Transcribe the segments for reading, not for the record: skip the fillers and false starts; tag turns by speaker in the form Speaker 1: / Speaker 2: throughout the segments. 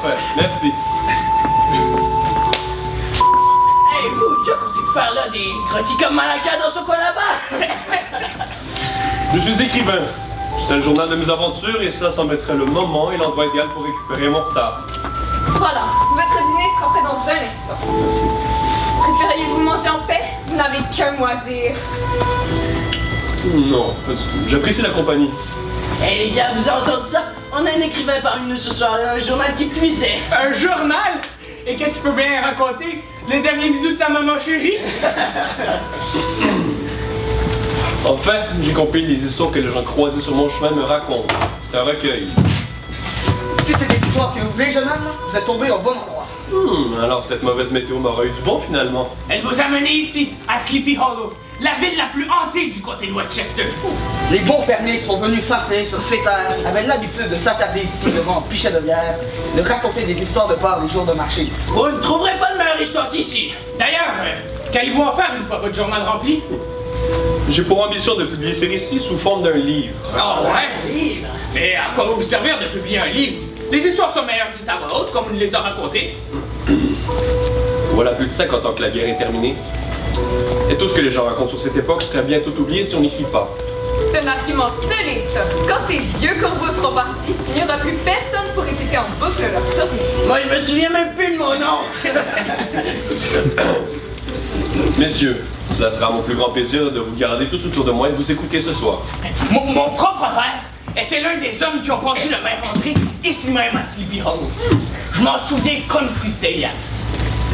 Speaker 1: Parfait, merci.
Speaker 2: Hey, vous, que comptez faire là? Des grottis comme Malaka dans ce coin là-bas?
Speaker 1: Je suis écrivain. C'est le journal de mes aventures et ça semble-t-être le moment et l'endroit idéal pour récupérer mon retard.
Speaker 3: Voilà, votre dîner sera prêt dans un instant.
Speaker 1: Merci.
Speaker 3: Préfériez-vous manger en paix? Vous n'avez qu'un mot à dire.
Speaker 1: Non, pas du tout. J'apprécie la compagnie.
Speaker 2: Hey les gars, vous avez entendu ça? On a un écrivain parmi nous ce soir, un journal qui puisait.
Speaker 4: Un journal? Et qu'est-ce qu'il peut bien raconter? Les derniers bisous de sa maman chérie?
Speaker 1: En fait, j'ai compilé les histoires que les gens croisés sur mon chemin me racontent. C'est un recueil.
Speaker 5: Si c'est des histoires que vous voulez, jeune homme, vous êtes tombé au bon endroit.
Speaker 1: Alors cette mauvaise météo m'aura eu du bon finalement.
Speaker 4: Elle vous a mené ici, à Sleepy Hollow, la ville la plus hantée du comté de Westchester.
Speaker 5: Les bons fermiers qui sont venus s'installer sur ces terres avaient l'habitude de s'attarder ici devant un pichet de bière, de raconter des histoires de peur les jours de marché.
Speaker 2: Vous ne trouverez pas de meilleure histoire d'ici.
Speaker 4: D'ailleurs, qu'allez-vous en faire une fois votre journal rempli?
Speaker 1: J'ai pour ambition de publier ces récits sous forme d'un livre.
Speaker 4: Oh ouais?
Speaker 2: Livre.
Speaker 4: Mais à quoi va vous servir de publier un livre? Les histoires sont meilleures dites à voix haute, comme on nous les a racontées.
Speaker 1: Voilà plus de ça quand que la guerre est terminée. Et tout ce que les gens racontent sur cette époque serait bientôt oublié si on n'écrit pas.
Speaker 3: C'est un argument solide, ça. Quand ces vieux corbeaux seront partis, il n'y aura plus personne pour répéter en boucle leur surprise.
Speaker 2: Moi, je me souviens même plus de mon nom.
Speaker 1: Messieurs, cela sera mon plus grand plaisir de vous garder tous autour de moi et de vous écouter ce soir.
Speaker 4: Mon propre père était l'un des hommes qui ont passé le maire André ici même à Sleepy Hollow. Je m'en souviens comme si c'était hier.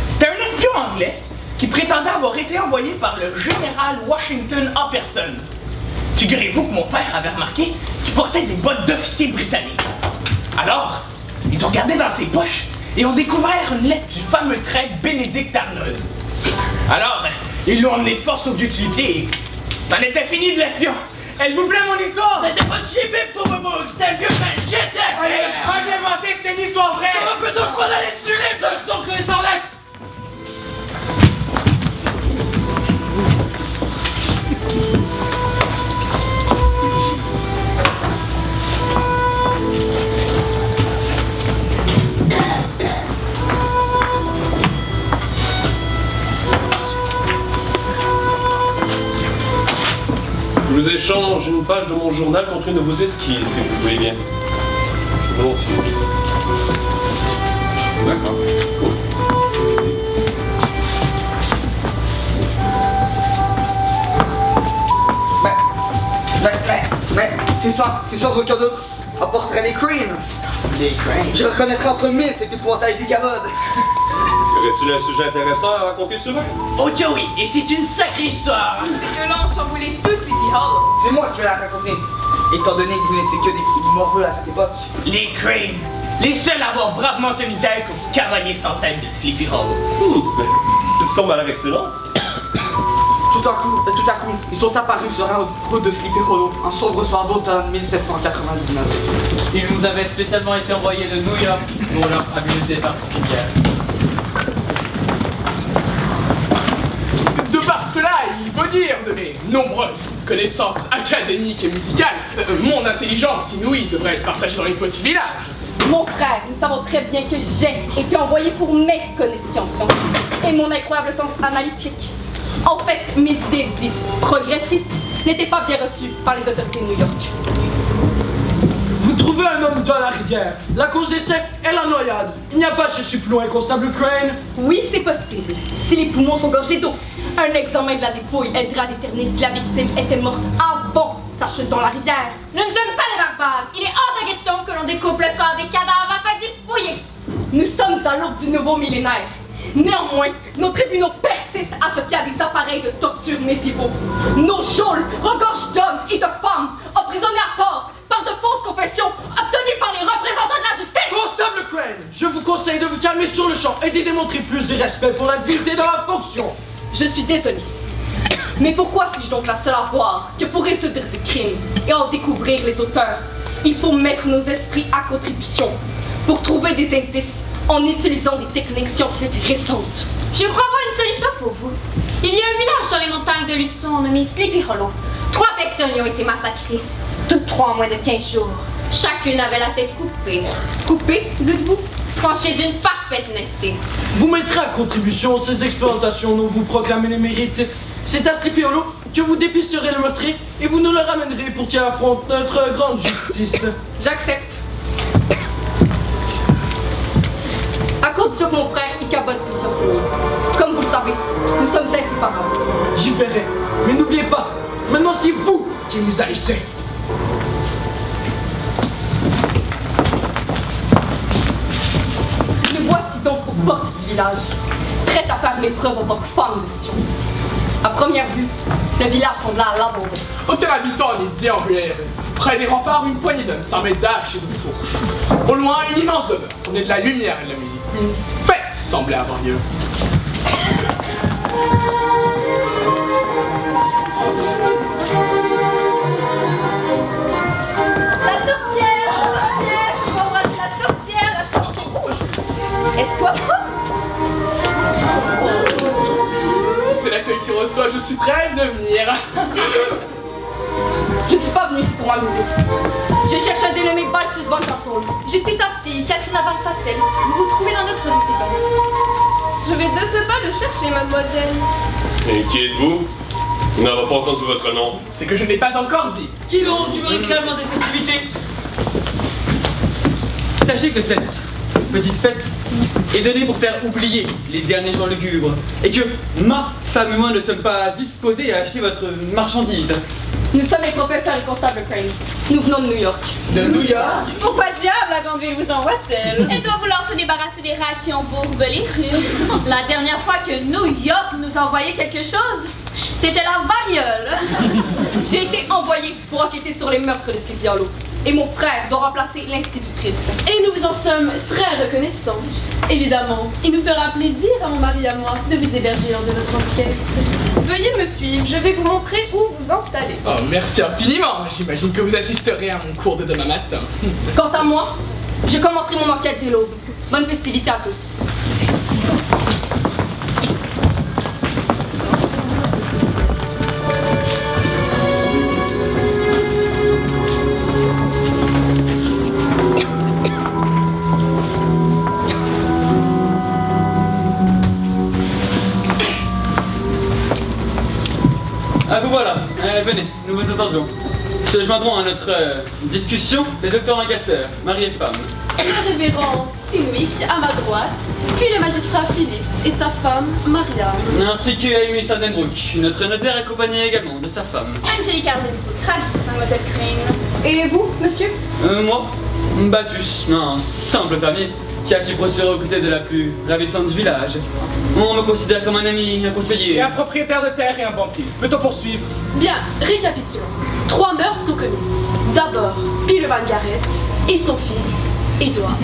Speaker 4: C'était un espion anglais qui prétendait avoir été envoyé par le général Washington en personne. Figurez-vous que mon père avait remarqué qu'il portait des bottes d'officier britannique. Alors, ils ont regardé dans ses poches et ont découvert une lettre du fameux traître Benedict Arnold. Alors, ils l'ont emmené de force au vieux tulipier et ça en était fini de l'espion. Elle vous plaît mon histoire?
Speaker 2: C'était pas de chipé pour Bobouk, c'était un vieux man, j'étais.
Speaker 4: Quand j'ai inventé, c'était une histoire vraie!
Speaker 2: On peut donc pas aller dessus les deux sur les lettres.
Speaker 1: Je vous échange une page de mon journal contre une de vos esquisses, si vous voulez bien. Je volontiers. D'accord.
Speaker 5: C'est ça, c'est sans aucun autre. Apporterait les creams.
Speaker 2: Des craintes.
Speaker 5: Je reconnaîtrais entre mille cet épouvantail du cavode.
Speaker 1: Y aurait-il un sujet intéressant à raconter sur eux?
Speaker 2: Oh que oui, et c'est une sacrée histoire.
Speaker 3: Ces violents ont chamboulé tout Sleepy Hollow.
Speaker 5: C'est moi qui vais la raconter. Étant donné que vous n'étiez que des petits morveux à cette époque.
Speaker 4: Les Crane, les seuls à avoir bravement tenu tête aux cavaliers sans tête de Sleepy Hollow.
Speaker 1: Cette histoire m'a l'air excellente.
Speaker 5: Tout à coup, ils sont apparus sur un route de Sleepy Hollow, un sombre soir d'automne 1799.
Speaker 6: Ils nous avaient spécialement été envoyés de New York pour leur habileté particulière.
Speaker 7: De par cela, il faut dire de mes nombreuses connaissances académiques et musicales, mon intelligence inouïe devrait être partagée dans les petits villages.
Speaker 8: Mon frère, nous savons très bien que j'ai été envoyé pour mes connaissances scientifiques et mon incroyable sens analytique. En fait, mes idées dites progressistes n'étaient pas bien reçues par les autorités de New York.
Speaker 9: Vous trouvez un homme dans la rivière. La cause est sec et la noyade. Il n'y a pas cherché plus loin, constable Crane.
Speaker 8: Oui, c'est possible. Si les poumons sont gorgés d'eau, un examen de la dépouille aidera à déterminer si la victime était morte avant sa chute dans la rivière.
Speaker 10: Nous ne sommes pas des barbares. Il est hors de question que l'on découpe le corps des cadavres afin d'y fouiller.
Speaker 8: Nous sommes à l'aube du nouveau millénaire. Néanmoins, nos tribunaux persistent à se fier à des appareils de torture médiévaux. Nos geôles regorgent d'hommes et de femmes emprisonnés à tort par de fausses confessions obtenues par les représentants de la justice.
Speaker 9: Constable Crane, je vous conseille de vous calmer sur le champ et de démontrer plus de respect pour la dignité de la fonction.
Speaker 8: Je suis désolée. Mais pourquoi suis-je donc la seule à voir que pour résoudre des crimes et en découvrir les auteurs, il faut mettre nos esprits à contribution pour trouver des indices en utilisant des techniques scientifiques récentes.
Speaker 10: Je crois avoir une solution pour vous. Il y a un village dans les montagnes de Lutzon nommé Sleepy Hollow. 3 personnes y ont été massacrées. Toutes 3 en moins de 15 jours. Chacune avait la tête coupée.
Speaker 8: Coupée, dites-vous?
Speaker 10: tranché d'une parfaite netteté.
Speaker 9: Vous mettrez à contribution ces exploitations dont vous proclamez les mérites. C'est à Sleepy Hollow que vous dépisterez le meurtrier et vous nous le ramènerez pour qu'il affronte notre grande justice.
Speaker 8: J'accepte. À condition que mon frère Ichabod puisse enseigner. Comme vous le savez, nous sommes inséparables.
Speaker 9: J'y verrai. Mais n'oubliez pas, maintenant c'est vous qui nous haïssez.
Speaker 8: Me voici donc aux portes du village, prête à faire mes preuves en tant que femme de science. À première vue, le village semblait à l'abandon.
Speaker 7: Aucun habitant n'est déambulaire. Près des remparts, une poignée d'hommes s'armés d'haches et de fourches. Au loin, une immense demeure, ornée de la lumière et de la musique. Une fête semblait avoir lieu.
Speaker 8: La sorcière, tu vas embrasser la sorcière rouge. Est-ce toi propre?
Speaker 7: Si c'est l'accueil que tu reçois, je suis prêt à venir.
Speaker 8: Je ne suis pas venue ici pour m'amuser. Je cherche un dénommé Balthus Van Tassel. Je suis sa fille, Catherine Van Tassel. Vous vous trouvez dans notre résidence.
Speaker 3: Je vais de ce pas le chercher, mademoiselle.
Speaker 1: Et qui êtes-vous? Nous n'avons pas entendu votre nom.
Speaker 7: C'est que je n'ai pas encore dit.
Speaker 6: Qui donc veut réclame des festivités? Sachez que cette petite fête est donnée pour faire oublier les derniers jours lugubres et que ma femme et moi ne sommes pas disposés à acheter votre marchandise.
Speaker 8: Nous sommes les professeurs et constables Crane. Nous venons de New York.
Speaker 7: De New York?
Speaker 10: Pourquoi diable la grande ville vous envoie-t-elle?
Speaker 11: Elle doit vouloir se débarrasser des rats qui embourbent les rues.
Speaker 10: La dernière fois que New York nous a envoyé quelque chose, c'était la variole.
Speaker 8: J'ai été envoyée pour enquêter sur les meurtres de Sleepy Hollow. Et mon frère doit remplacer l'institutrice.
Speaker 3: Et nous vous en sommes très reconnaissants. Évidemment, il nous fera plaisir à mon mari et à moi de vous héberger lors de notre enquête. Veuillez me suivre, je vais vous montrer où vous installer.
Speaker 7: Oh, merci infiniment. J'imagine que vous assisterez à mon cours de demain matin.
Speaker 8: Quant à moi, je commencerai mon enquête dès l'aube. Bonne festivité à tous.
Speaker 6: Ah vous voilà, venez, nous vous attendions. Se joindront à notre discussion les docteurs Lancaster, mari et femme.
Speaker 3: Le révérend Steenwick à ma droite, puis le magistrat Phillips et sa femme Marianne.
Speaker 6: Ainsi que Amy Sandenbrook, notre notaire accompagné également de sa femme.
Speaker 11: Angelique Ardenbrook, ravie, mademoiselle Crane.
Speaker 8: Et vous, monsieur?
Speaker 6: Moi, Battus, un simple fermier qui a su prospérer aux côtés de la plus ravissante du village. On me considère comme un ami, un conseiller.
Speaker 4: Et un propriétaire de terre et un banquier. Peut-on poursuivre?
Speaker 3: Bien, récapitulons. 3 meurtres sont commis. D'abord, Peter Van Garrett et son fils, Edward.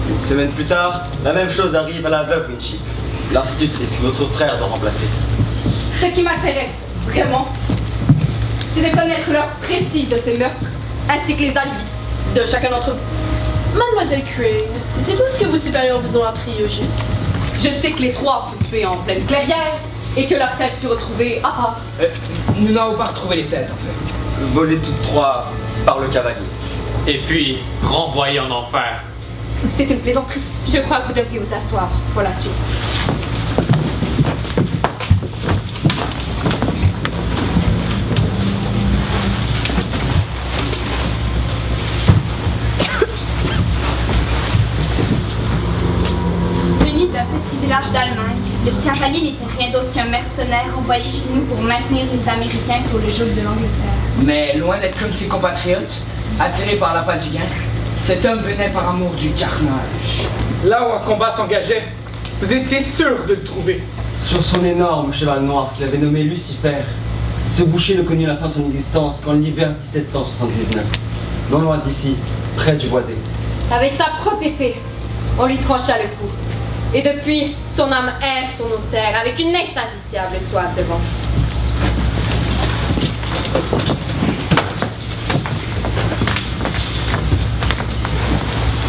Speaker 12: Une semaine plus tard, la même chose arrive à la veuve Winchip, l'institutrice que votre frère doit remplacer.
Speaker 8: Ce qui m'intéresse vraiment, c'est de connaître l'heure précise de ces meurtres, ainsi que les alibis de chacun d'entre vous.
Speaker 3: Mademoiselle Crane, dites-nous ce que vos supérieurs vous ont appris au juste.
Speaker 8: Je sais que les 3 furent tués en pleine clairière et que leur tête fut retrouvée à part.
Speaker 5: Nous n'avons pas retrouvé les têtes, en fait.
Speaker 12: Volées toutes 3 par le cavalier.
Speaker 6: Et puis, renvoyé en enfer.
Speaker 8: C'est une plaisanterie.
Speaker 10: Je crois que vous devriez vous asseoir pour la suite.
Speaker 11: Venu d'un petit village d'Allemagne, le cavalier n'était rien d'autre qu'un mercenaire envoyé chez nous pour maintenir les Américains sur le joug de l'Angleterre.
Speaker 5: Mais loin d'être comme ses compatriotes, attiré par l'appât du gain, cet homme venait par amour du carnage.
Speaker 4: Là où un combat s'engageait, vous étiez sûr de le trouver.
Speaker 12: Sur son énorme cheval noir qu'il avait nommé Lucifer, ce boucher ne connut la fin de son existence qu'en l'hiver 1779, non loin d'ici, près du Boisé.
Speaker 10: Avec sa propre épée, on lui trancha le cou. Et depuis, son âme erre sur nos terres avec une insatisfiable soif de vengeance.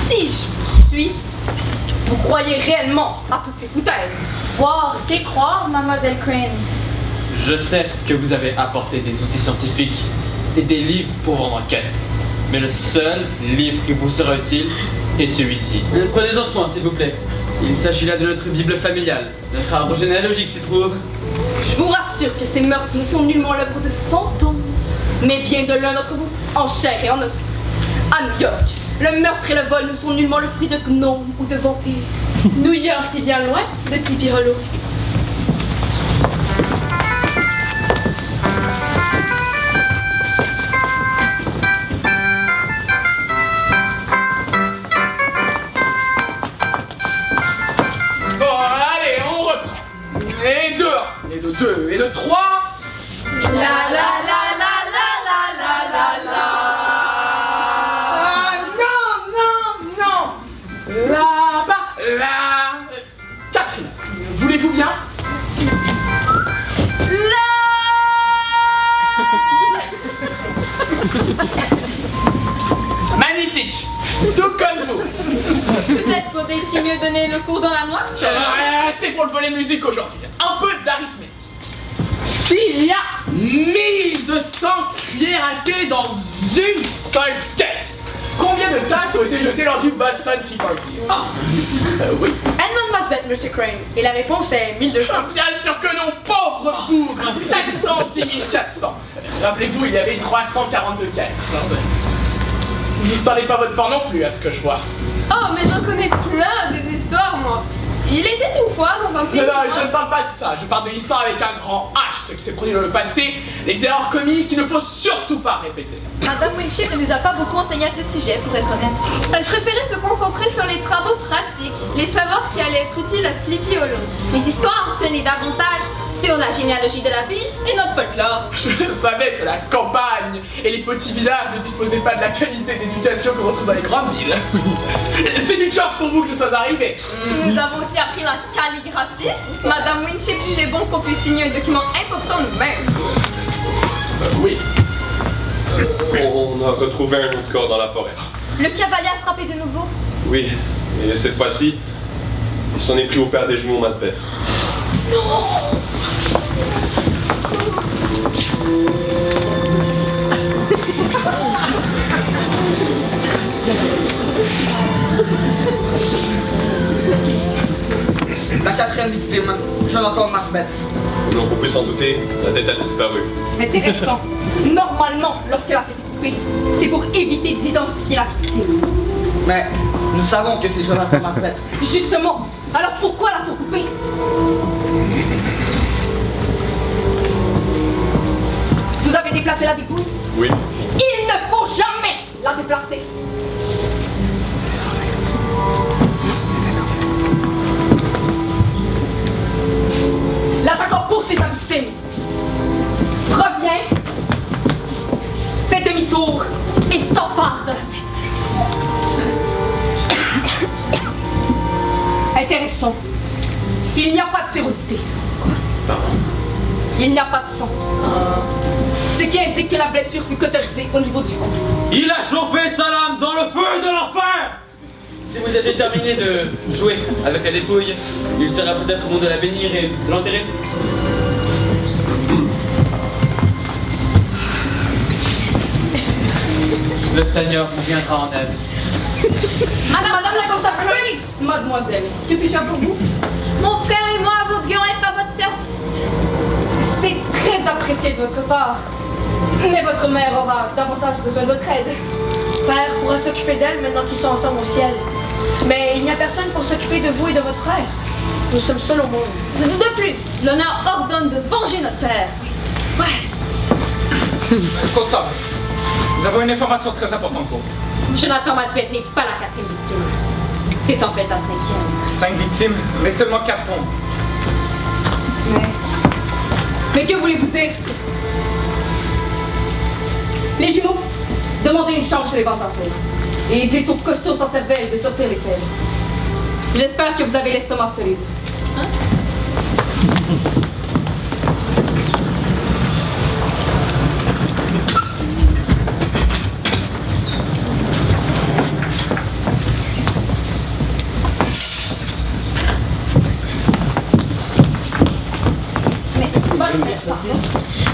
Speaker 8: Si je vous suis, vous croyez réellement à toutes ces foutaises?
Speaker 10: Voir, c'est croire, mademoiselle Crane.
Speaker 6: Je sais que vous avez apporté des outils scientifiques et des livres pour votre enquête. Mais le seul livre qui vous sera utile Et celui-ci. Prenez-en soin, s'il vous plaît. Il s'agit là de notre Bible familiale. Notre arbre généalogique s'y trouve.
Speaker 8: Je vous rassure que ces meurtres ne sont nullement l'œuvre de fantômes, mais bien de l'un d'entre vous, en chair et en os. À New York, le meurtre et le vol ne sont nullement le fruit de gnomes ou de vampires.
Speaker 3: New York est bien loin de Sleepy Hollow.
Speaker 7: Bon, allez, on reprend. Et deux, et de deux, et de trois.
Speaker 8: La la la la la la la la la.
Speaker 7: Non. Là-bas. Catherine, voulez-vous bien? Magnifique. Tout comme vous.
Speaker 10: Peut-être qu'aurait-il mieux donner le cours dans la noirceur.
Speaker 7: C'est pour le volet musique aujourd'hui. Un peu d'arithmétique. S'il y a 1200 cuillères à thé dans une seule caisse, combien de tasses ont été jetées lors du Boston Tea Party? Oui.
Speaker 3: Edmund Masbeth, Monsieur Crane. Et la réponse est 1200.
Speaker 7: Bien sûr que non, pauvre bougre. 400, 10 400. Rappelez-vous, il y avait 342 caisses. Vous n'en pas votre fort non plus, à ce que je vois.
Speaker 3: Oh, mais j'en connais plein des histoires, moi. Il était une fois dans un pays...
Speaker 7: Non, je ne parle pas de ça. Je parle de l'histoire avec un grand H, ce qui s'est produit dans le passé, les erreurs commises qu'il ne faut surtout pas répéter.
Speaker 8: Madame Winship ne nous a pas beaucoup enseigné à ce sujet, pour être honnête.
Speaker 3: Elle préférait se concentrer sur les travaux pratiques, les savoirs qui allaient être utiles à Sleepy Hollow.
Speaker 10: Les histoires tenaient davantage sur la généalogie de la ville et notre folklore.
Speaker 7: Je savais que la campagne et les petits villages ne disposaient pas de la qualité d'éducation qu'on retrouve dans les grandes villes. C'est une chance pour vous que je sois arrivé.
Speaker 10: Nous avons aussi appris la calligraphie. Madame Winship jugeait bon qu'on puisse signer un document important nous-mêmes.
Speaker 7: Oui.
Speaker 1: On a retrouvé un autre corps dans la forêt.
Speaker 8: Le cavalier a frappé de nouveau.
Speaker 1: Oui, et cette fois-ci, il s'en est pris au père des jumeaux Masbeth.
Speaker 5: La quatrième victime, Jonathan Masbeth.
Speaker 1: Donc on peut s'en douter, la tête a disparu.
Speaker 8: Intéressant. Normalement, lorsqu'elle a été coupée, c'est pour éviter d'identifier la victime.
Speaker 5: Mais nous savons que c'est Jonathan Masbeth.
Speaker 8: Justement, alors pourquoi l'a-t-on coupée? Vous avez déplacé la dépouille?
Speaker 1: Oui.
Speaker 8: Il ne faut jamais la déplacer. L'attaquant poursuit sa victime. Revient, fait demi-tour et s'empare de la tête. Intéressant. Il n'y a pas de sérosité. Il n'y a pas de sang. Ce qui indique que la blessure fut cauterisée au niveau du cou.
Speaker 6: Il a chauffé sa lame dans le feu de l'enfer! Si vous avez terminé de jouer avec la dépouille, il sera peut-être bon de la bénir et de l'enterrer. Le Seigneur vous viendra en aide.
Speaker 8: Madame la consacrée! Mademoiselle, que puis-je faire pour vous?
Speaker 11: Mon frère et moi voudrions être à votre service.
Speaker 8: C'est très apprécié de votre part. Mais votre mère aura davantage besoin de votre aide.
Speaker 3: Père pourra s'occuper d'elle maintenant qu'ils sont ensemble au ciel. Mais il n'y a personne pour s'occuper de vous et de votre frère. Nous sommes seuls au monde.
Speaker 8: De plus, l'honneur ordonne de venger notre père. Ouais.
Speaker 4: Constable, nous avons une information très importante pour vous.
Speaker 10: Jonathan Masbeth n'est pas la quatrième victime. C'est en fait la cinquième.
Speaker 4: 5 victimes, mais seulement 4 tombes.
Speaker 8: Mais que voulez-vous dire? Les jumeaux, demandez une chambre chez les Vantageaux. Et dites au costaud sans cervelle de sortir avec elle. J'espère que vous avez l'estomac solide.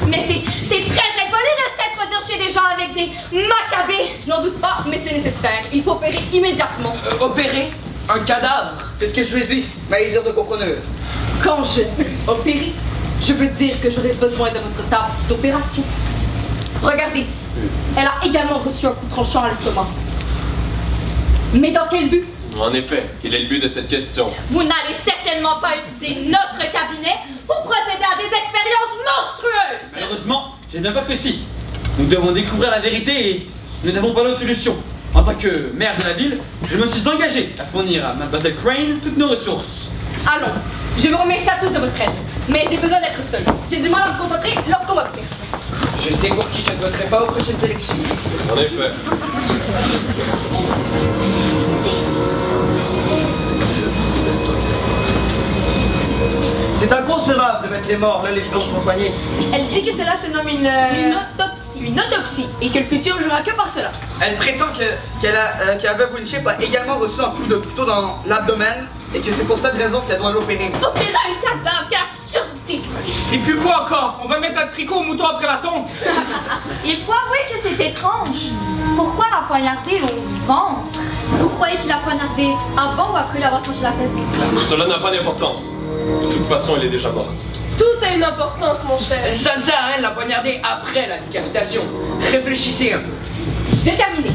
Speaker 10: Mais c'est très impoli de s'être dire
Speaker 8: toucher des gens avec des macabées. Je n'en doute pas, mais c'est nécessaire. Il faut opérer immédiatement.
Speaker 5: Opérer un cadavre, c'est ce que je lui ai dit, ma lisière de compreneur.
Speaker 8: Quand je dis opérer, je veux dire que j'aurai besoin de votre table d'opération. Regardez ici. Elle a également reçu un coup tranchant à l'estomac. Mais dans quel but?
Speaker 1: En effet, quel est le but de cette question?
Speaker 8: Vous n'allez certainement pas utiliser notre cabinet pour procéder à des expériences monstrueuses!
Speaker 6: Malheureusement, j'ai bien peur que si. Nous devons découvrir la vérité et nous n'avons pas d'autre solution. En tant que maire de la ville, je me suis engagé à fournir à Mademoiselle Crane toutes nos ressources.
Speaker 8: Allons, je vous remercie à tous de votre aide, mais j'ai besoin d'être seul. J'ai du mal à me concentrer lorsqu'on m'observe.
Speaker 5: Je sais pour qui je ne voterai pas aux prochaines élections.
Speaker 1: En effet.
Speaker 5: C'est inconcevable de mettre les morts là, les vivants seront soignés.
Speaker 3: Elle dit que cela se nomme une autopsie. Une autopsie, et que le futur jouera que par cela.
Speaker 5: Elle prétend que Veuve Winship a également reçu un coup de couteau dans l'abdomen et que c'est pour cette raison qu'elle doit l'opérer.
Speaker 8: Opérer un cadavre, quelle absurdité!
Speaker 4: Et puis quoi encore? On va mettre un tricot au mouton après la tombe?
Speaker 8: Il faut avouer que c'est étrange. Pourquoi la poignarder au ventre? Vous croyez qu'il a poignardé avant ou après lui avoir tranché la tête?
Speaker 1: Cela n'a pas d'importance. De toute façon, elle est déjà morte.
Speaker 3: Tout a une importance, mon cher.
Speaker 5: Ça ne sert à rien de la poignarder après la décapitation. Réfléchissez un peu.
Speaker 8: J'ai terminé.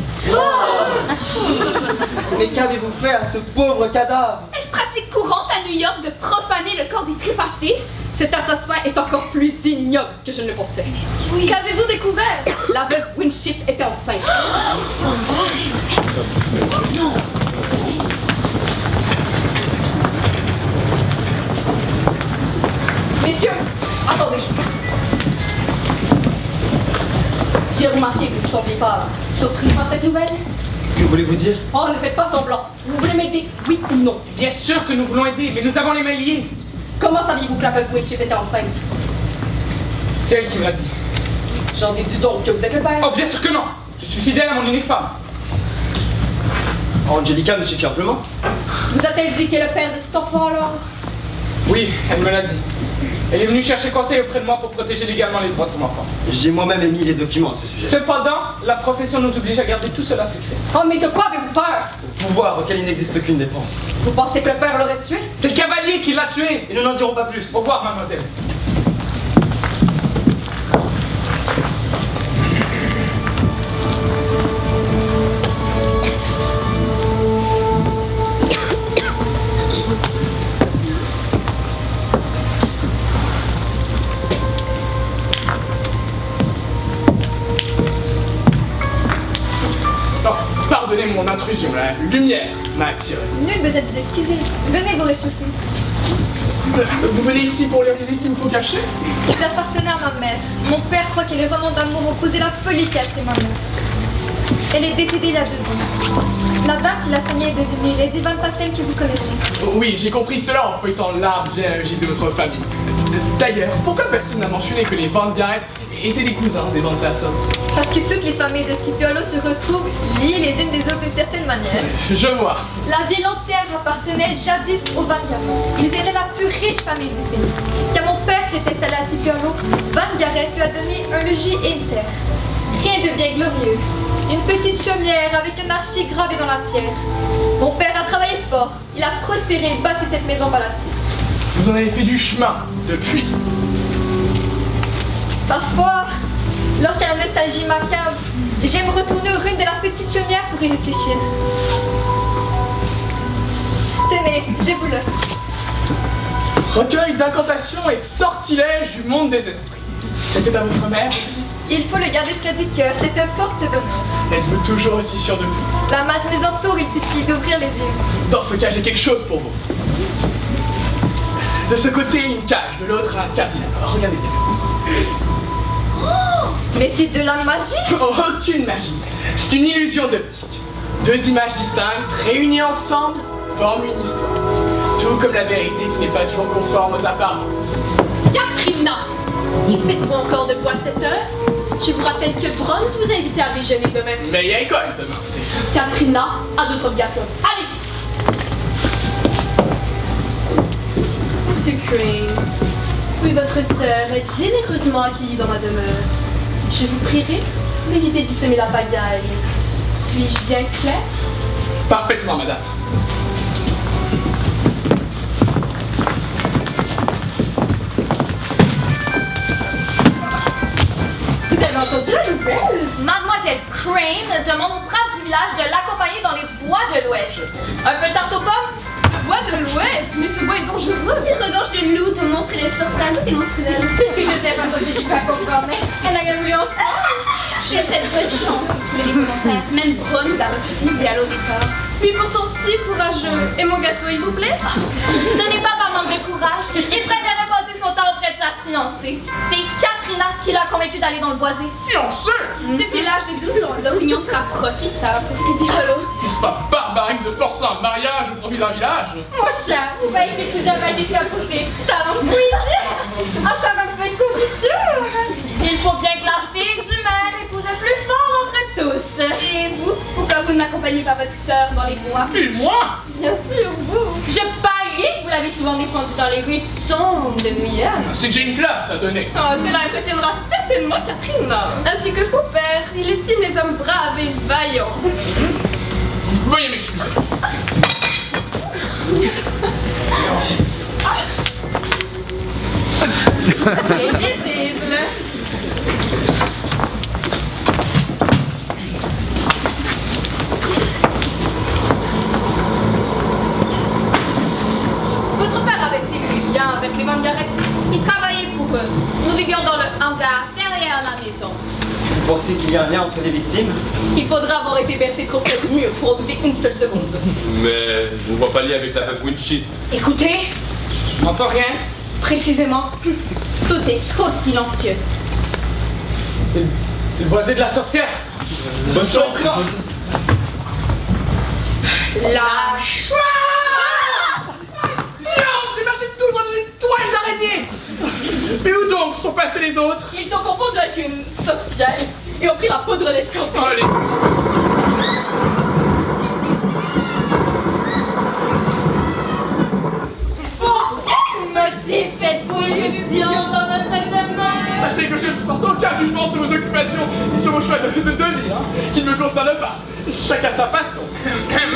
Speaker 5: Mais qu'avez-vous fait à ce pauvre cadavre?
Speaker 8: Est-ce pratique courante à New York de profaner le corps des trépassés? Cet assassin est encore plus ignoble que je ne le pensais.
Speaker 3: Oui. Qu'avez-vous découvert?
Speaker 8: La veuve Winship était enceinte.
Speaker 3: Non.
Speaker 8: Messieurs, attendez. J'ai remarqué que vous ne sembliez pas surpris par cette nouvelle.
Speaker 12: Que voulez-vous dire?
Speaker 8: Oh, ne faites pas semblant. Vous voulez m'aider, oui ou non?
Speaker 4: Bien sûr que nous voulons aider, mais nous avons les mains liées.
Speaker 8: Comment saviez-vous que la veuve Winship était enceinte?
Speaker 4: C'est elle qui me l'a dit.
Speaker 8: J'en déduis donc que vous êtes le père.
Speaker 4: Oh, bien sûr que non. Je suis fidèle à mon unique femme.
Speaker 12: Angelica me suffit amplement.
Speaker 8: Vous a-t-elle dit qu'elle est le père de cet enfant alors?
Speaker 4: Oui, elle me l'a dit. Elle est venue chercher conseil auprès de moi pour protéger légalement les droits de son enfant.
Speaker 12: J'ai moi-même émis les documents à ce sujet.
Speaker 4: Cependant, la profession nous oblige à garder tout cela secret.
Speaker 8: Oh, mais de quoi avez-vous peur?
Speaker 12: Au pouvoir auquel il n'existe aucune défense.
Speaker 8: Vous pensez que le père l'aurait tué?
Speaker 4: C'est le cavalier qui l'a tué.
Speaker 12: Et nous n'en dirons pas plus.
Speaker 4: Au revoir, mademoiselle.
Speaker 7: Pardonnez mon intrusion, la lumière m'a attiré.
Speaker 8: Nul besoin de vous excuser. Venez vous réchauffer.
Speaker 7: Vous venez ici pour lire les livres qu'il me faut cacher?
Speaker 8: Ils appartenaient à ma mère. Mon père croit que les romans d'amour ont causé la folie qui a tué ma mère. Elle est décédée il y a 2 ans. La dame qui l'a soignée est devenue Lady Van Tassel que vous connaissez.
Speaker 7: Oui, j'ai compris cela en feuilletant l'arbre généalogique de votre famille. D'ailleurs, pourquoi personne n'a mentionné que les Van Garrett étaient des cousins des Van Tassel?
Speaker 8: Parce que toutes les familles de Scipiolo se retrouvent liées les unes des autres d'une certaine manière.
Speaker 7: Je vois.
Speaker 8: La ville entière appartenait jadis aux Van Garrett. Ils étaient la plus riche famille du pays. Quand mon père s'est installé à Scipiolo, Van Garrett lui a donné un logis et une terre. Rien de bien glorieux. Une petite chaumière avec un archi gravé dans la pierre. Mon père a travaillé fort. Il a prospéré et bâti cette maison par la suite.
Speaker 7: Vous en avez fait du chemin depuis.
Speaker 8: Parfois, lorsqu'il y a la nostalgie macabre, j'aime retourner aux ruines de la petite chaumière pour y réfléchir. Tenez, je vous le.
Speaker 7: Recueil d'incantations et sortilèges du monde des esprits. C'était à votre mère aussi?
Speaker 8: Il faut le garder près du cœur, c'est un porte-bonheur.
Speaker 7: Êtes-vous toujours aussi sûr de tout?
Speaker 8: La magie nous entoure, il suffit d'ouvrir les yeux.
Speaker 7: Dans ce cas, j'ai quelque chose pour vous. De ce côté, une cage, de l'autre, un cardinal. Regardez bien.
Speaker 8: Oh, mais c'est de la magie?
Speaker 7: Aucune magie. C'est une illusion d'optique. 2 images distinctes, réunies ensemble, forment une histoire. Tout comme la vérité qui n'est pas toujours conforme aux apparences.
Speaker 3: Katrina! Faites-vous encore de bois à cette heure? Je vous rappelle que Bronze vous a invité à déjeuner demain.
Speaker 7: Mais il y a école demain.
Speaker 3: Katrina a d'autres obligations. Allez! Monsieur Crane, oui, votre sœur est généreusement accueillie dans ma demeure. Je vous prierai d'éviter d'y semer la pagaille. Suis-je bien clair?
Speaker 7: Parfaitement, madame.
Speaker 10: Vous avez entendu la nouvelle?
Speaker 13: Mademoiselle Crane demande aux braves du village de l'accompagner dans les bois de l'Ouest. Un peu de tarte aux pommes?
Speaker 3: Le bois de l'Ouest? Mais ce bois est dangereux.
Speaker 11: Il regorge de loups, de monstres et de sorcières. Des menstruels.
Speaker 10: C'est ce que je t'ai raconté du pas comprendre, mais elle a gagné.
Speaker 11: Je souhaite bonne chance pour trouver les volontaires. Même Brahms a refusé d'y aller au départ.
Speaker 3: Puis pourtant si courageux. Et mon gâteau, il vous plaît?
Speaker 13: Ce n'est pas par manque de courage. Il préférait passer son temps auprès de sa fiancée. C'est Katrina qui l'a convaincu d'aller dans le boisé.
Speaker 7: Fiancée?
Speaker 11: Depuis l'âge de 12 ans, leur union sera profitable pour ces birolos.
Speaker 7: N'est-ce pas barbarique de forcer un mariage au profit d'un village?
Speaker 10: Mon chat, vous voyez que j'ai plus un magicien pour ses talents de poésie. Encore un peu de couverture.
Speaker 13: Il faut bien que la fille du maire épouse le plus fort d'entre tous.
Speaker 11: Et vous, pourquoi vous ne m'accompagnez pas votre sœur dans les bois?
Speaker 7: Et moi?
Speaker 3: Bien sûr, vous.
Speaker 10: Je parie que vous l'avez souvent défendu dans les rues sombres de New York.
Speaker 7: C'est que j'ai une classe à donner.
Speaker 10: Oh, cela impressionnera certainement Katrina.
Speaker 3: Ainsi que son père. Il estime les hommes braves et vaillants.
Speaker 7: Veuillez m'excuser.
Speaker 10: Invisible.
Speaker 8: Votre père avait-il eu lien avec les Van Garrett? Il travaillait pour eux. Nous vivions dans le hangar derrière la maison.
Speaker 12: Vous pensez qu'il y a un lien entre les victimes?
Speaker 8: Il faudra avoir été bercé trop près du mur pour en douter une seule seconde.
Speaker 1: Mais je ne vois pas lier avec la veuve Winchie.
Speaker 4: Écoutez, je n'entends rien.
Speaker 8: Précisément, tout est trop silencieux.
Speaker 4: C'est le boisé de la sorcière.
Speaker 1: Bonne chance!
Speaker 8: Lâche!
Speaker 7: J'ai marché tout dans une toile d'araignée. Mais où donc sont passés les autres?
Speaker 8: Ils t'ont confondu avec une sorcière et ont pris la poudre d'escorpion.
Speaker 7: Allez.
Speaker 10: Pour quel motif faites-vous irruption dans notre domaine?
Speaker 7: Sachez que je ne porte aucun jugement sur vos occupations ni sur vos choix de vie, qui ne me concernent pas. Chacun sa façon.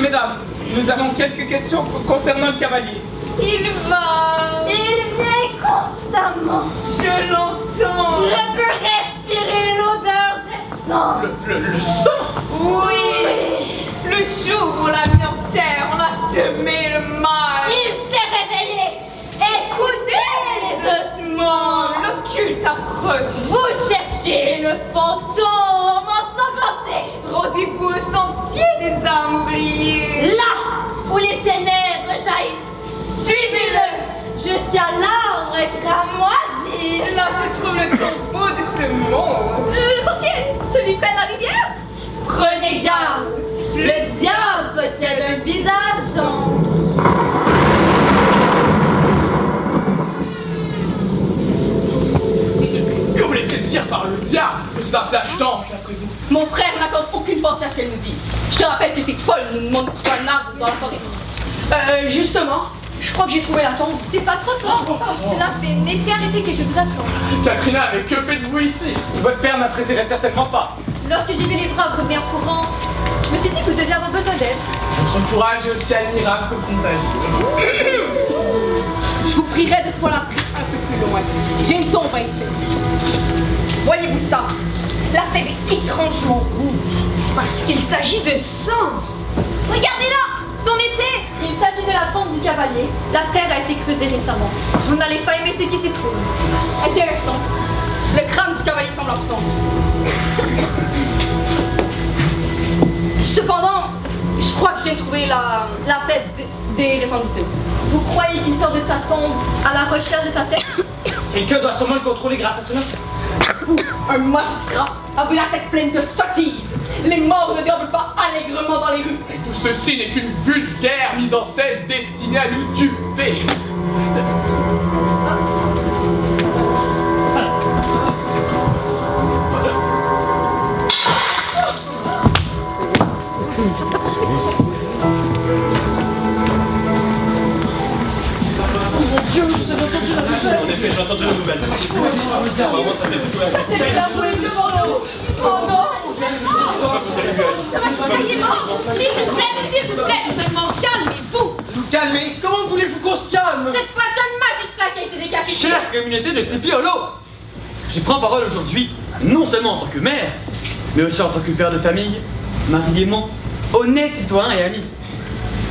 Speaker 4: Mesdames, nous avons quelques questions concernant le cavalier.
Speaker 10: Il va.
Speaker 13: Il vient constamment.
Speaker 10: Je l'entends.
Speaker 13: Je peux respirer l'odeur du sang.
Speaker 7: Le sang?
Speaker 10: Oui. Le jour où on l'a mis en terre, on a semé le mal.
Speaker 13: Il s'est réveillé. Écoutez les ossements.
Speaker 10: L'occulte approche.
Speaker 13: Vous cherchez le fantôme ensanglanté.
Speaker 10: Rendez-vous au sentier des âmes oubliées.
Speaker 13: Là où les ténèbres jaillissent. Suivez-le jusqu'à l'arbre cramoisi.
Speaker 10: Là se trouve le tombeau de ce monstre.
Speaker 8: Le sentier, celui près de la rivière?
Speaker 13: Prenez garde. Le diable possède un visage d'ombre.
Speaker 7: Que voulait-elle dire par le diable? C'est un flash d'ange, cassez-vous.
Speaker 8: Mon frère n'accorde aucune pensée à ce qu'elle nous dise. Je te rappelle que cette folle nous montre un arbre dans la forêt.
Speaker 3: Justement, je crois que j'ai trouvé la tombe.
Speaker 8: C'est pas trop tard. Cela fait une éternité que je vous attends.
Speaker 7: Katrina, mais que faites-vous ici?
Speaker 4: Votre père n'apprécierait certainement pas.
Speaker 8: Lorsque j'ai vu les braves revenir courant, je me suis dit que vous deviez avoir besoin d'aide.
Speaker 7: Votre courage est aussi admirable que contagieux.
Speaker 8: Je vous prierai de folâtrer un peu plus loin. J'ai une tombe à inspecter. Voyez-vous ça? La sève est étrangement rouge.
Speaker 10: C'est parce qu'il s'agit de sang.
Speaker 8: Regardez-la! Son épée! Il s'agit de la tombe du cavalier. La terre a été creusée récemment. Vous n'allez pas aimer ce qui s'y trouve. Intéressant. Le crâne du cavalier semble absent. Cependant, je crois que j'ai trouvé la tête des récents victimes. Vous croyez qu'il sort de sa tombe à la recherche de sa tête?
Speaker 4: Quelqu'un doit sûrement le contrôler grâce à cela.
Speaker 8: Un magistrat a vu la tête pleine de sottises. Les morts ne déambulent pas allègrement dans les rues.
Speaker 7: Et tout ceci n'est qu'une vulgaire mise en scène destinée à nous duper.
Speaker 1: En effet, j'ai entendu la nouvelle. Vraiment, ça fait beaucoup.
Speaker 8: C'était la bouée de Bordeaux. Oh non! S'il vous plaît, seulement calmez-vous.
Speaker 5: Vous calmez? Comment voulez-vous qu'on se calme?
Speaker 10: Cette fois, c'est un magistrat qui a été décapité.
Speaker 6: Chère communauté de Sleepy Hollow, je prends parole aujourd'hui, non seulement en tant que maire, mais aussi en tant que père de famille, mari aimant, honnête citoyen et ami.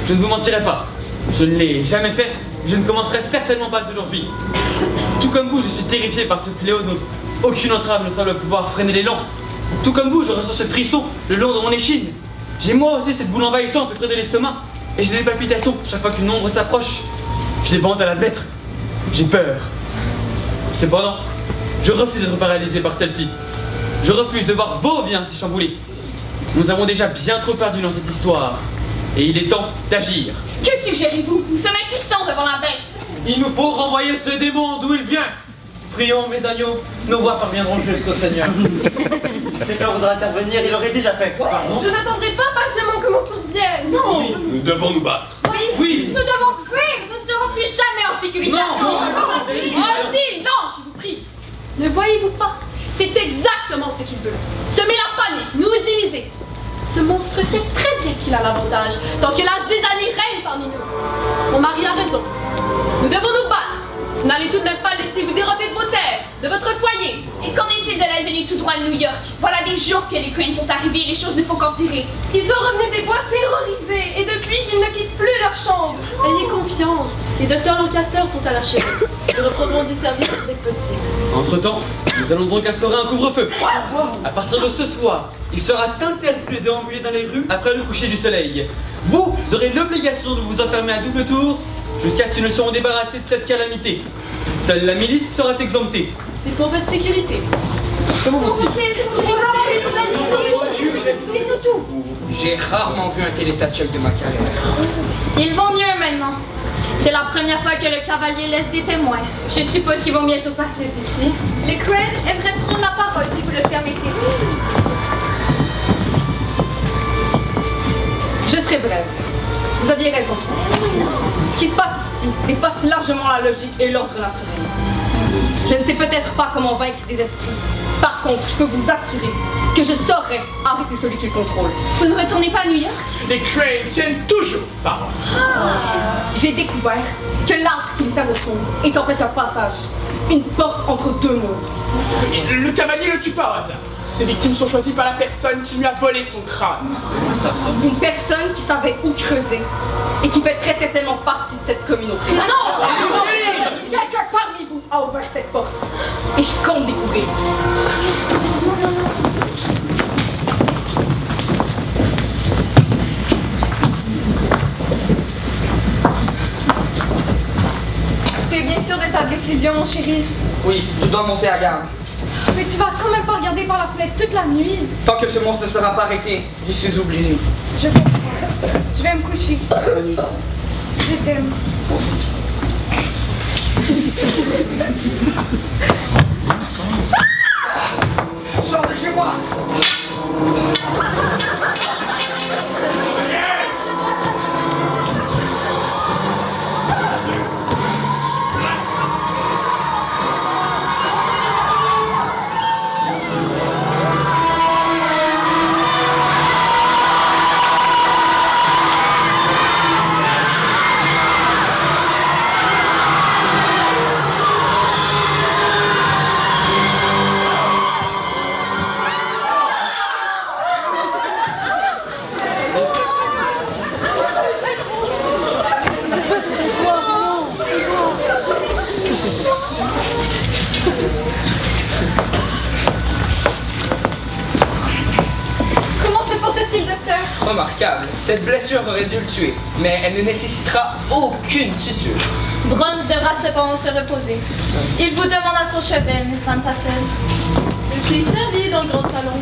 Speaker 6: Je ne vous mentirai pas, je ne l'ai jamais fait, je ne commencerai certainement pas aujourd'hui. Tout comme vous, je suis terrifié par ce fléau dont aucune entrave ne semble pouvoir freiner l'élan. Tout comme vous, je ressens ce frisson le long de mon échine. J'ai moi aussi cette boule envahissante près de l'estomac, et j'ai des palpitations chaque fois qu'une ombre s'approche. Je les bande à l'admettre. J'ai peur. Cependant, je refuse d'être paralysé par celle-ci. Je refuse de voir vos biens s'y chambouler. Nous avons déjà bien trop perdu dans cette histoire, et il est temps d'agir.
Speaker 8: Que suggérez-vous? Nous sommes impuissants devant la bête.
Speaker 6: Il nous faut renvoyer ce démon d'où il vient. Prions, mes agneaux, nos voix parviendront jusqu'au Seigneur.
Speaker 12: Si quelqu'un voudra intervenir, il l'aurait déjà fait.
Speaker 3: Je n'attendrai pas patiemment que mon tour vienne. Non.
Speaker 1: Nous devons nous battre.
Speaker 6: Oui.
Speaker 10: Nous devons fuir. Nous ne serons plus jamais en sécurité.
Speaker 3: Oh si, non, je vous prie. Ne voyez-vous pas? C'est exactement ce qu'il veut. Semer la panique, nous diviser. Ce monstre sait très bien qu'il a l'avantage, tant que la zizanie règne parmi nous. Mon mari a raison. Nous devons nous battre. Vous n'allez tout de même pas laisser vous dérober de vos terres, de votre foyer.
Speaker 11: Et qu'en est-il de la venue tout droit de New York? Voilà des jours que les Cranes sont arrivés et les choses ne font qu'empirer.
Speaker 3: Ils ont ramené des bois terrorisés, et depuis, ils ne quittent plus leur chambre. Ayez confiance. Les docteurs Lancaster sont à leur chevet. Ils reprendront du service dès que possible.
Speaker 6: Entre-temps, nous allons donc instaurer un couvre-feu. À partir de ce soir, il sera interdit de déambuler dans les rues après le coucher du soleil. Vous aurez l'obligation de vous enfermer à double tour jusqu'à ce que nous serons débarrassés de cette calamité. Seule la milice sera exemptée.
Speaker 3: C'est pour votre sécurité.
Speaker 6: Comment vont-ils?
Speaker 5: J'ai rarement vu un tel état de choc de ma carrière.
Speaker 13: Ils vont mieux maintenant. C'est la première fois que le cavalier laisse des témoins. Je suppose qu'ils vont bientôt partir d'ici.
Speaker 8: Les Cranes aimeraient prendre la parole si vous le permettez.
Speaker 10: Je serai brève. Vous aviez raison. Ce qui se passe ici dépasse largement la logique et l'ordre naturel. Je ne sais peut-être pas comment vaincre des esprits. Par contre, je peux vous assurer que je saurai arrêter celui qui le contrôle.
Speaker 11: Vous ne retournez pas à New York?
Speaker 7: Les Cranes tiennent toujours parole.
Speaker 10: J'ai découvert que l'arbre qui nous sert au fond est en fait un passage, une porte entre deux mondes.
Speaker 7: Le cavalier le tue pas au hasard. Ses victimes sont choisies par la personne qui lui a volé son crâne.
Speaker 10: Une personne qui savait où creuser et qui fait très certainement partie de cette communauté.
Speaker 8: Non!
Speaker 10: Quelqu'un parmi vous a ouvert cette porte et je compte découvrir.
Speaker 8: Tu es bien sûr de ta décision, mon chéri.
Speaker 5: Oui, je dois monter à garde.
Speaker 8: Mais tu vas quand même pas regarder par la fenêtre toute la nuit.
Speaker 5: Tant que ce monstre ne sera pas arrêté, je suis obligé.
Speaker 8: Je comprends. Je vais me coucher. Je t'aime.
Speaker 5: Sors de chez moi! Remarquable. Cette blessure aurait dû le tuer, mais elle ne nécessitera aucune suture.
Speaker 13: Brahms devra cependant se reposer. Il vous demande à son chevet, Miss Van Tassel.
Speaker 3: Je suis servie dans le grand salon.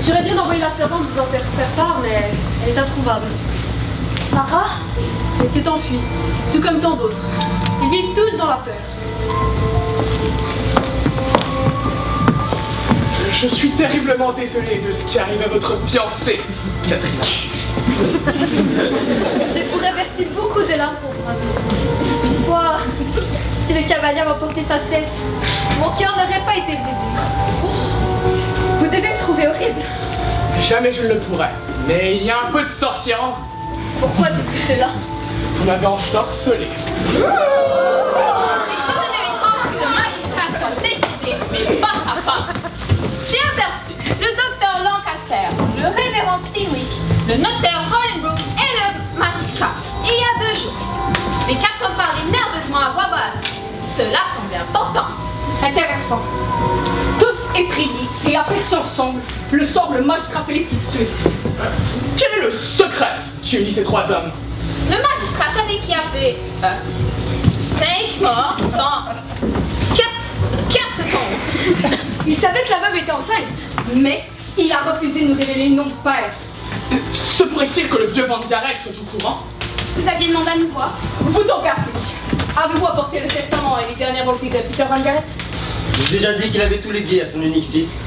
Speaker 3: J'aurais bien envoyé la servante vous en faire part, mais elle est introuvable. Sarah? Elle s'est enfuie, tout comme tant d'autres. Ils vivent tous dans la peur.
Speaker 7: Je suis terriblement désolé de ce qui arrive à votre fiancée, Catherine.
Speaker 8: Je pourrais verser beaucoup de larmes pour moi. Toutefois, si le cavalier avait porté sa tête, mon cœur n'aurait pas été brisé. Vous devez me trouver horrible.
Speaker 7: Jamais je ne le pourrais. Mais il y a un peu de sorcière en vous.
Speaker 10: Pourquoi t'es là?
Speaker 7: Vous m'avez ensorcelé.
Speaker 13: C'est tout de même étrange que le magistrat soit décidé, mais pas sa femme. J'ai aperçu le docteur Lancaster, le révérend Steenwick, le notaire Hollenbrook et le magistrat. Et il y a 2 jours. Les 4 hommes parlaient nerveusement à voix basse. Cela semblait important.
Speaker 10: Intéressant. Tous effrayés et aperçus ensemble, le soir où le magistrat Philippe fut tué.
Speaker 7: Quel est le secret qui unit ces 3 hommes?
Speaker 13: Le magistrat savait qu'il y avait 5 morts dans 4 tombes.
Speaker 10: Il savait que la veuve était enceinte, mais il a refusé de nous révéler le nom du père.
Speaker 7: Se pourrait-il que le vieux Van Garel soit au courant?
Speaker 3: Vous aviez demandé à nous voir.
Speaker 10: Vous donc appris. Avez-vous apporté le testament et les dernières volontés de Peter Van Garret?
Speaker 12: J'ai déjà dit qu'il avait tout légué à son unique fils.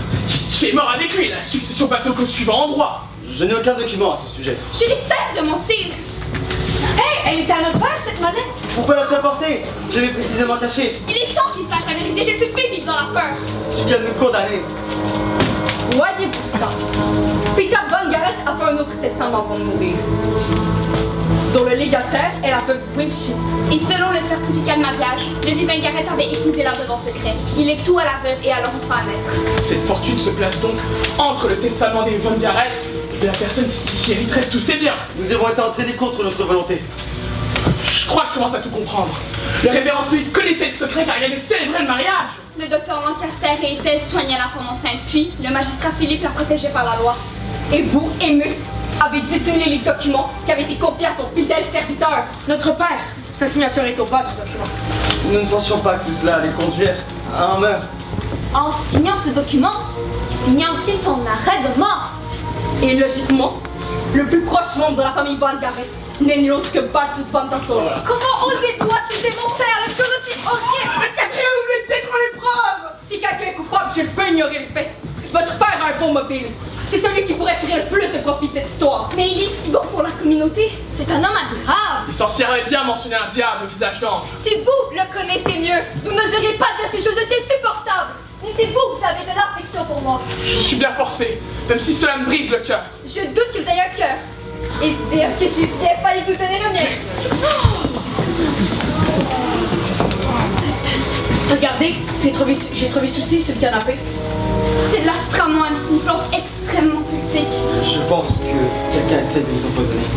Speaker 7: J'ai mort avec lui, la succession passe au suivant endroit.
Speaker 12: Je n'ai aucun document à ce sujet.
Speaker 13: Julie, cesse de mentir.
Speaker 10: Hé, elle était à notre père, cette mallette.
Speaker 12: Pourquoi la apporter? J'avais précisément tâché.
Speaker 13: Il est temps qu'il sache la vérité. Je ne peux plus vivre dans la peur.
Speaker 12: Tu viens de nous condamner.
Speaker 10: Voyez-vous ça? Peter Van Garret a fait un autre testament avant de mourir, dont le légataire est la veuve Winship.
Speaker 3: Et selon le certificat de mariage, le vieux Van Garret avait épousé la veuve en secret. Il est tout à la veuve et à leur enfant à naître.
Speaker 7: Cette fortune se place donc entre le testament des Van Garret et la personne qui hériterait de tous ses biens.
Speaker 12: Nous avons été entraînés contre notre volonté.
Speaker 7: Je crois que je commence à tout comprendre. Le révérend Smith connaissait ce secret car il avait célébré le mariage.
Speaker 3: Le docteur Lancaster et Ethel soignaient la femme enceinte, puis le magistrat Philippe la protégeait par la loi.
Speaker 10: Et vous, Amos, avez dissimulé les documents qui avaient été confiés à son fidèle serviteur, notre père. Sa signature est au bas du document.
Speaker 12: Nous ne pensions pas que tout cela allait conduire à un meurtre.
Speaker 3: En signant ce document, il signa aussi son arrêt de mort.
Speaker 10: Et logiquement, le plus proche membre de la famille Van Garret n'est nul autre que Balthus Van Tassel.
Speaker 3: Comment osez-vous accuser mon père de choses aussi horribles?
Speaker 10: Mais quelqu'un voulait détruire les preuves! Si quelqu'un est coupable, je peux ignorer les faits. Votre père a un bon mobile. C'est celui qui pourrait tirer le plus de profit de cette histoire.
Speaker 3: Mais il est si bon pour la communauté. C'est un homme admirable.
Speaker 7: Les sorcières avaient bien mentionné un diable au visage d'ange.
Speaker 3: Si vous le connaissez mieux, vous n'oseriez pas dire ces choses aussi insupportables. Ni c'est vous, vous avez de l'affection pour moi.
Speaker 7: Je suis bien forcé, même si cela me brise le cœur.
Speaker 3: Je doute que vous ayez un cœur. Et dire que j'ai bien failli vous donner le mien.
Speaker 10: Regardez, j'ai trouvé ceci sur le canapé.
Speaker 3: C'est de l'astramoine, une plante extrêmement toxique.
Speaker 12: Je pense que quelqu'un essaie de nous empoisonner.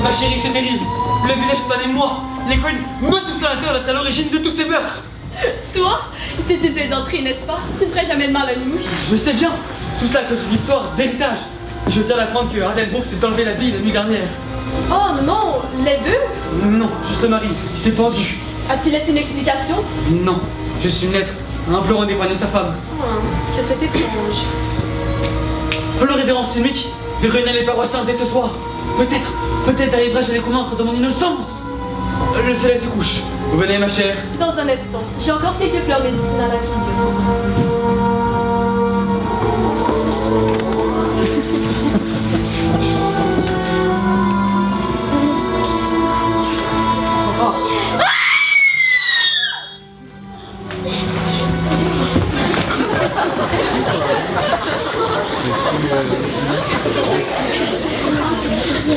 Speaker 6: Ma chérie, c'est terrible. Le village condamne moi. Les Quinn me soupçonnent d'être à l'origine de tous ces meurtres.
Speaker 3: Toi, c'est une plaisanterie, n'est-ce pas? Tu ne ferais jamais de mal à une mouche.
Speaker 6: Je sais bien. Tout ça à cause d'une histoire d'héritage. Je viens d'apprendre que Hardenbrook s'est enlevé la vie la nuit dernière.
Speaker 3: Oh non, les deux?
Speaker 6: Non, juste le mari. Il s'est pendu.
Speaker 3: A-t-il laissé une explication?
Speaker 6: Non, juste une lettre implorant d'épargner sa femme.
Speaker 3: Que c'est étrange.
Speaker 6: Le révérend Steenwick veut réunir les paroissiens dès ce soir. Peut-être arriverai-je à les convaincre de mon innocence. Le soleil se couche. Vous venez, ma chère?
Speaker 3: Dans un instant, j'ai encore quelques fleurs médicinales à cueillir.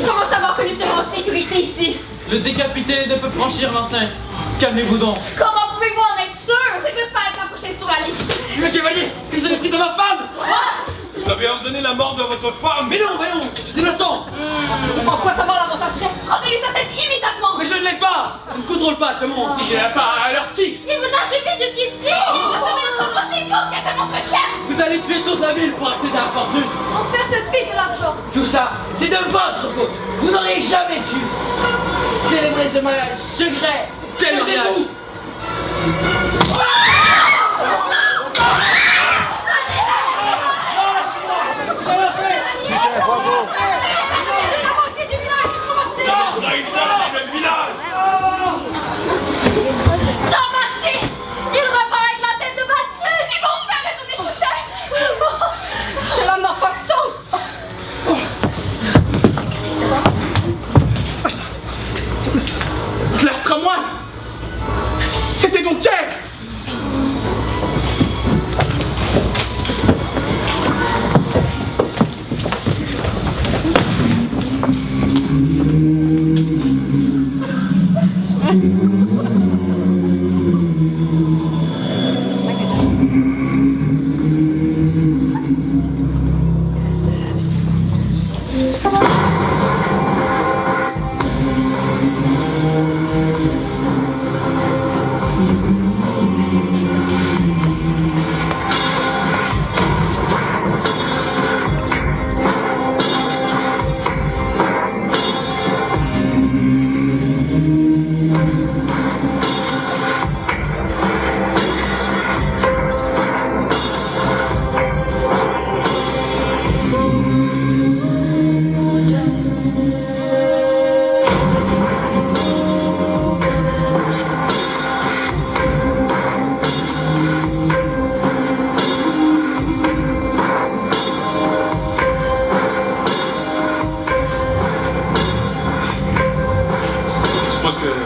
Speaker 13: Comment savoir que nous serons en sécurité ici?
Speaker 6: Le décapité ne peut franchir l'enceinte. Calmez-vous donc.
Speaker 13: Comment pouvez-vous en être sûr?
Speaker 3: Je ne veux pas être la prochaine sur la liste.
Speaker 6: Le cavalier, il s'en est pris de ma femme.
Speaker 1: Vous avez ordonné la mort de votre femme.
Speaker 6: Mais non, voyons, c'est l'instant.
Speaker 3: En quoi sa mort l'avantagerait? Rendez-lui sa tête immédiatement.
Speaker 6: Mais je ne l'ai pas. Je ne contrôle pas ce monstre.
Speaker 7: Il n'y a pas à leur qui?
Speaker 3: Il vous a suivi jusqu'ici. Il faut sauver notre procès. Qu'est-ce que monstre cherche?
Speaker 6: Vous allez tuer toute la ville pour accéder à la fortune.
Speaker 3: Mon père se fiche de l'argent.
Speaker 5: Tout ça, c'est de votre faute. Vous n'auriez jamais dû célébrer ce mariage secret.
Speaker 6: Quel mariage?
Speaker 13: Ça a marché! Il repart avec la tête de Balthus!
Speaker 3: Ils vont faire raisonner sous terre.
Speaker 10: Cela n'a pas de sens.
Speaker 7: quai!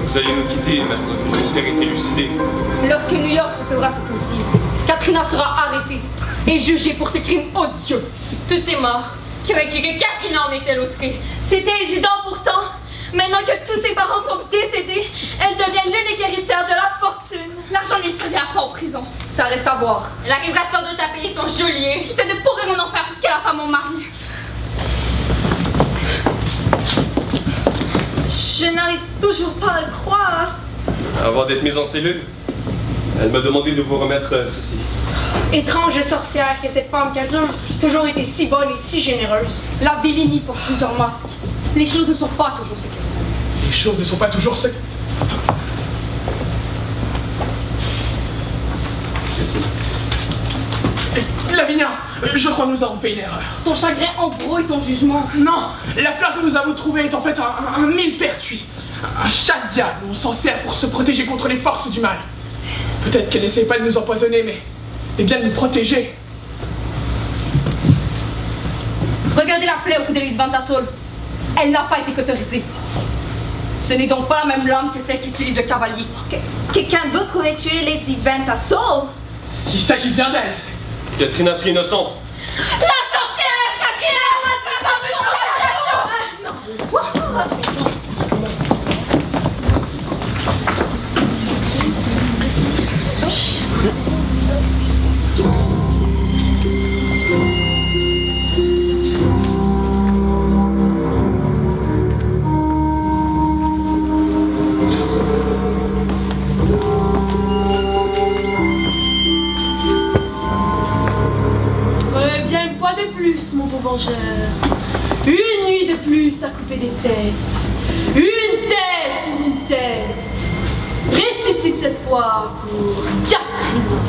Speaker 1: Vous allez nous quitter maintenant que le mystère est élucidé.
Speaker 10: Lorsque New York recevra ses possibles, Katrina sera arrêtée et jugée pour ses crimes odieux.
Speaker 14: Tous ces morts qui auraient cru que Katrina en était l'autrice. C'était évident pourtant. Maintenant que tous ses parents sont décédés, elle devient l'unique héritière de la fortune.
Speaker 10: L'argent ne lui servira pas en prison. Ça reste à voir.
Speaker 14: Elle arrivera sans doute à payer son geôlier.
Speaker 10: J'essaie de pourrir mon enfer puisqu'elle a fait mon mari.
Speaker 14: Je n'arrive toujours pas à le croire.
Speaker 1: Avant d'être mise en cellule, elle m'a demandé de vous remettre ceci.
Speaker 8: Étrange sorcière que cette femme qui a toujours été si bonne et si généreuse.
Speaker 10: La Bellini porte plusieurs masques. Les choses ne sont pas toujours ce qu'elles sont.
Speaker 7: Les choses ne sont pas toujours ce... Lavinia, je crois que nous avons fait une erreur.
Speaker 10: Ton chagrin embrouille ton jugement.
Speaker 7: Non, la fleur que nous avons trouvée est en fait un millepertuis. Un chasse-diable. On s'en sert pour se protéger contre les forces du mal. Peut-être qu'elle n'essaie pas de nous empoisonner, mais bien de nous protéger.
Speaker 10: Regardez la plaie au cou de Lady Vantassol. Elle n'a pas été cauterisée. Ce n'est donc pas la même lame que celle qu'utilise le cavalier.
Speaker 14: Quelqu'un d'autre aurait tué Lady Vantassol?
Speaker 7: S'il s'agit bien d'elle.
Speaker 1: Katrina serait innocente.
Speaker 14: La sorcière! Katrina!
Speaker 3: Reviens une fois de plus, mon beau vengeur. Une nuit de plus à couper des têtes. Une tête pour une tête. Ressuscite cette fois pour Katrina.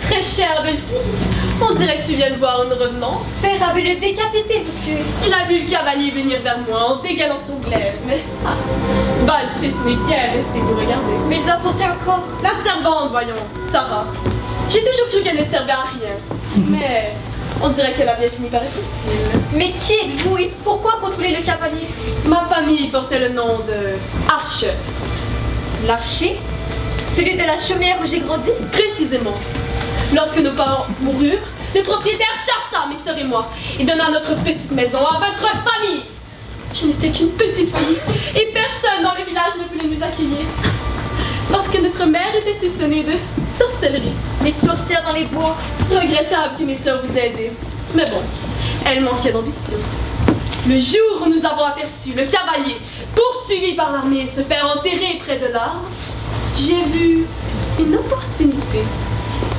Speaker 3: Très chère belle fille, on dirait que tu viens de voir une revenante.
Speaker 14: Père avait le décapité pour tuer.
Speaker 3: Il a vu le cavalier venir vers moi en dégalant son glaive, mais Balthus n'est guère resté pour regarder.
Speaker 14: Mais ils ont porté un corps.
Speaker 3: La servante, voyons, Sarah. J'ai toujours cru qu'elle ne servait à rien, mais on dirait qu'elle a bien fini par être utile.
Speaker 14: Mais qui êtes-vous et pourquoi contrôler le cavalier?
Speaker 3: Ma famille portait le nom de Archer.
Speaker 14: L'archer? Celui de la chaumière où j'ai grandi?
Speaker 3: Précisément. Lorsque nos parents moururent, le propriétaire chassa mes sœurs et moi et donna notre petite maison à votre famille. Je n'étais qu'une petite fille et personne dans le village ne voulait nous accueillir. Parce que notre mère était soupçonnée de sorcellerie.
Speaker 14: Les sorcières dans les bois.
Speaker 3: Regrettable que mes sœurs vous aient aidé. Mais bon, elles manquaient d'ambition. Le jour où nous avons aperçu le cavalier poursuivi par l'armée se faire enterrer près de l'arbre, j'ai vu une opportunité.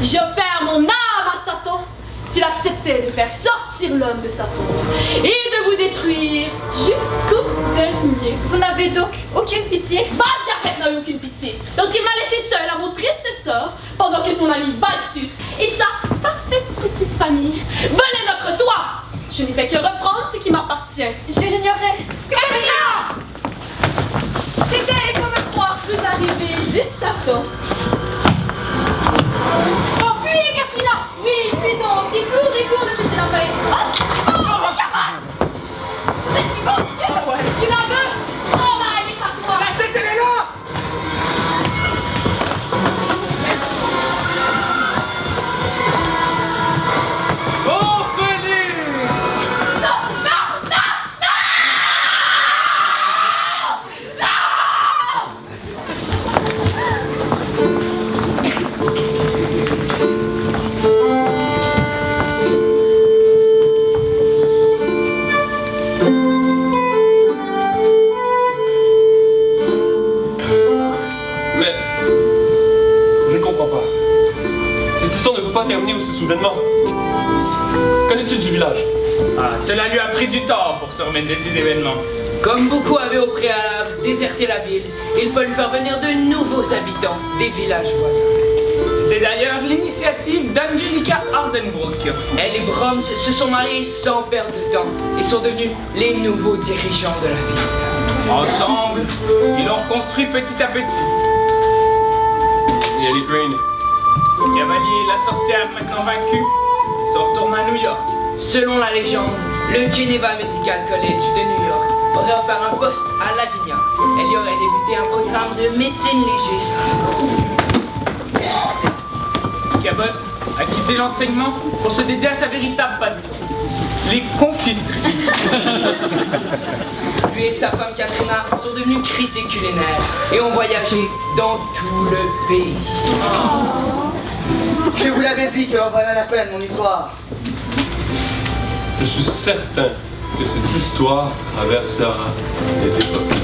Speaker 3: J'ai offert mon âme à Satan s'il acceptait de faire sortir l'homme de sa tombe et de vous détruire jusqu'au dernier.
Speaker 14: Vous n'avez donc aucune pitié?
Speaker 3: Valgareth n'a eu aucune pitié lorsqu'il m'a laissé seule à mon triste sort pendant que son ami Balthus et sa parfaite petite famille volaient notre toit. Je n'ai fait que reprendre ce qui m'appartient.
Speaker 14: Je l'ignorais.
Speaker 3: Katrina! C'était, il faut me croire, plus arrivé juste à temps. Oh, fuyez, Katrina! Oui, puis donc, il court, le petit lapin. Oh, camarade! Vous êtes vivant, monsieur? Tu la veux? Oh là, elle est à toi!
Speaker 1: doute pas terminer aussi soudainement. Connais-tu du village?
Speaker 4: Ah, cela lui a pris du temps pour se remettre de ces événements.
Speaker 2: Comme beaucoup avaient au préalable déserté la ville, il fallut faire venir de nouveaux habitants des villages voisins.
Speaker 4: C'était d'ailleurs l'initiative d'Angelica Hardenbrook.
Speaker 2: Elle et Brahms se sont mariés sans perdre de temps et sont devenus les nouveaux dirigeants de la ville.
Speaker 4: Ensemble, ils l'ont reconstruit petit à petit.
Speaker 1: Et Ellie Crane?
Speaker 4: Le cavalier et la sorcière maintenant vaincus, ils sont retournés à New York.
Speaker 2: Selon la légende, le Geneva Medical College de New York aurait offert un poste à Lavinia. Elle y aurait débuté un programme de médecine légiste.
Speaker 4: Cabot a quitté l'enseignement pour se dédier à sa véritable passion, les confiseries.
Speaker 2: Lui et sa femme Katrina sont devenus critiques culinaires et ont voyagé dans tout le pays.
Speaker 5: Je vous l'avais dit qu'elle en valait la peine, mon histoire.
Speaker 1: Je suis certain que cette histoire traversera les époques.